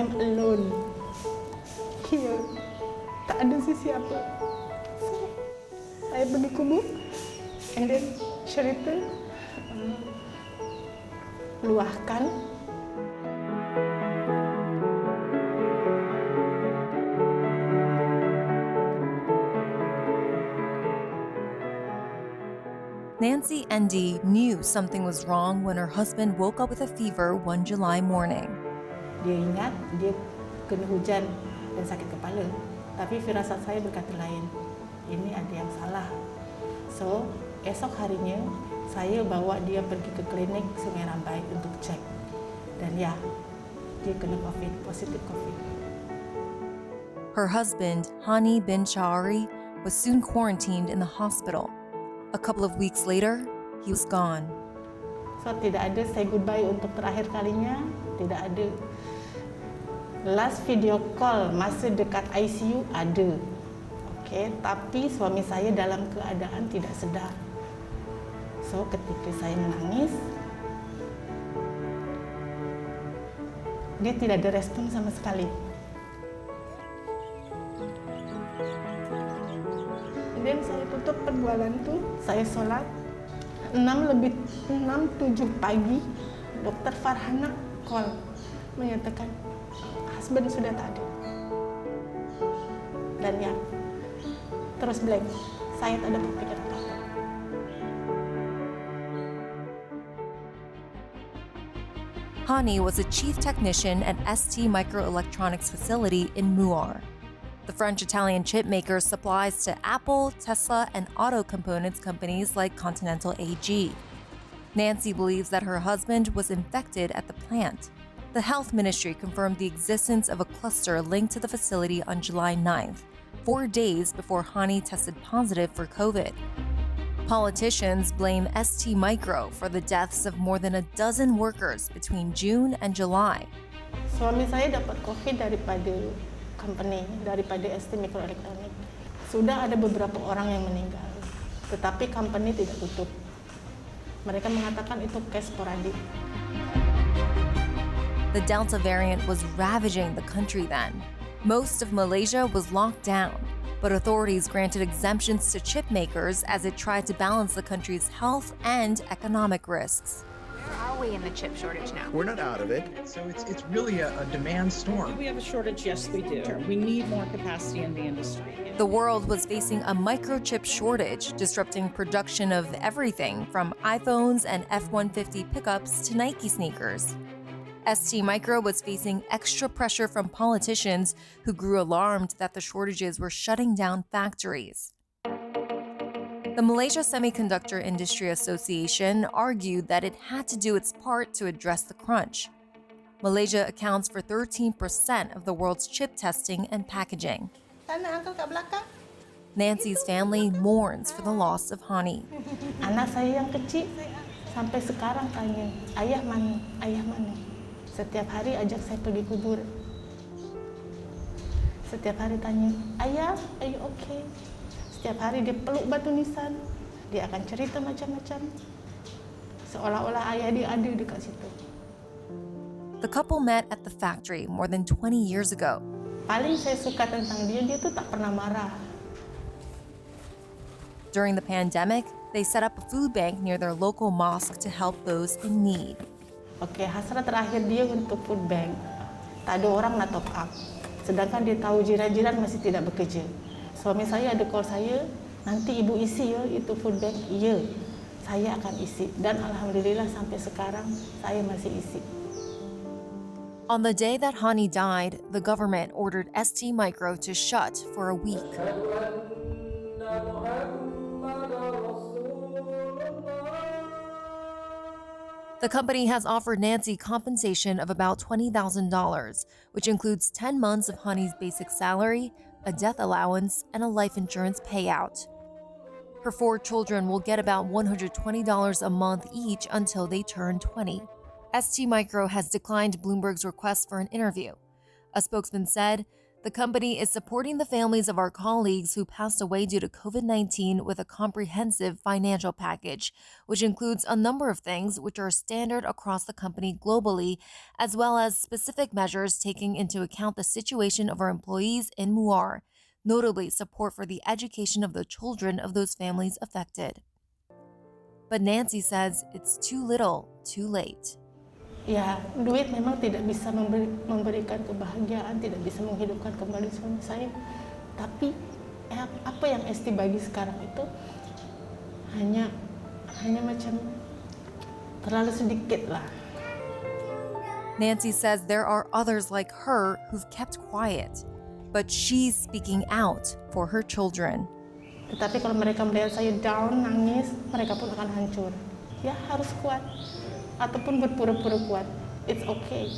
I'm alone here. Tak ada sesiapa. So, saya pergi kubur, and then cerita, luahkan. Nancy ND knew something was wrong when her husband woke up with a fever one July morning. Dia ingat dia kena hujan dan sakit kepala. Tapi firasat saya berkata lain. Ini ada yang salah. So, esok harinya saya bawa dia pergi ke klinik Sungai Rambai untuk cek. Dan ya, dia kena COVID, positif COVID. Her husband, Hani bin Sha'ari, was soon quarantined in the hospital. A couple of weeks later, he was gone. So, tidak ada say goodbye untuk terakhir kalinya, tidak ada. Last video call masa dekat ICU ada. Okay, tapi suami saya dalam keadaan tidak sedar. So, ketika saya menangis, dia tidak ada respon sama sekali. Dan saya tutup penjualan tu, saya solat 6:07 pagi, Dokter Farhana call menyatakan husband sudah tak ada. Dan ya, terus blank. Saya tak ada berpikir apa-apa. Hani was a chief technician at ST Microelectronics facility in Muar. The French-Italian chip maker supplies to Apple, Tesla, and auto components companies like Continental AG. Nancy believes that her husband was infected at the plant. The health ministry confirmed the existence of a cluster linked to the facility on July 9th, 4 days before Hani tested positive for COVID. Politicians blame ST Micro for the deaths of more than a dozen workers between June and July. Suami saya dapat COVID daripada company, daripada ST Microelectronic. Sudah ada beberapa orang yang meninggal, tetapi company tidak tutup. Mereka mengatakan itu case sporadik. The Delta variant was ravaging the country then. Most of Malaysia was locked down, but authorities granted exemptions to chip makers as it tried to balance the country's health and economic risks. Where are we in the chip shortage now? We're not out of it. So it's really a demand storm. Do we have a shortage? Yes, we do. We need more capacity in the industry. The world was facing a microchip shortage, disrupting production of everything from iPhones and F-150 pickups to Nike sneakers. ST Micro was facing extra pressure from politicians who grew alarmed that the shortages were shutting down factories. The Malaysia Semiconductor Industry Association argued that it had to do its part to address the crunch. Malaysia accounts for 13% of the world's chip testing and packaging. Nancy's family mourns for the loss of Hani. Anak saya yang kecil sampai sekarang tanya, ayah mana, ayah mana. Setiap hari ajak saya pergi kubur. Setiap hari tanya, ayah, are you okay? Setiap hari dia peluk batu nisan, dia akan cerita macam-macam. Seolah-olah ayah dia ada dekat situ. The couple met at the factory more than 20 years ago. Paling saya suka tentang dia tuh tak pernah marah. During the pandemic, they set up a food bank near their local mosque to help those in need. Oke, hasrat terakhir dia untuk food bank. Tak ada orang nak top up. Sedangkan dia tahu jiran-jiran masih tidak bekerja. Suami saya ada call saya, nanti ibu isi ya itu food bank. Iya, saya akan isi. Dan alhamdulillah sampai sekarang saya masih isi. On the day that Hani died, the government ordered ST Micro to shut for a week. The company has offered Nancy compensation of about $20,000, which includes 10 months of Hani's basic salary, a death allowance, and a life insurance payout. Her 4 children will get about $120 a month each until they turn 20. ST Micro has declined Bloomberg's request for an interview. A spokesman said, The company is supporting the families of our colleagues who passed away due to COVID-19 with a comprehensive financial package, which includes a number of things which are standard across the company globally, as well as specific measures taking into account the situation of our employees in Muar, notably support for the education of the children of those families affected. But Nancy says it's too little, too late. Ya, duit memang tidak bisa memberikan kebahagiaan, tidak bisa menghidupkan kembali suami saya. Tapi apa yang Esti bagi sekarang itu hanya macam terlalu sedikit lah. Nancy says there are others like her who've kept quiet, but she's speaking out for her children. Tetapi kalau mereka melihat saya down, nangis, mereka pun akan hancur. Ya, harus kuat. Ataupun berpura-pura kuat. It's okay.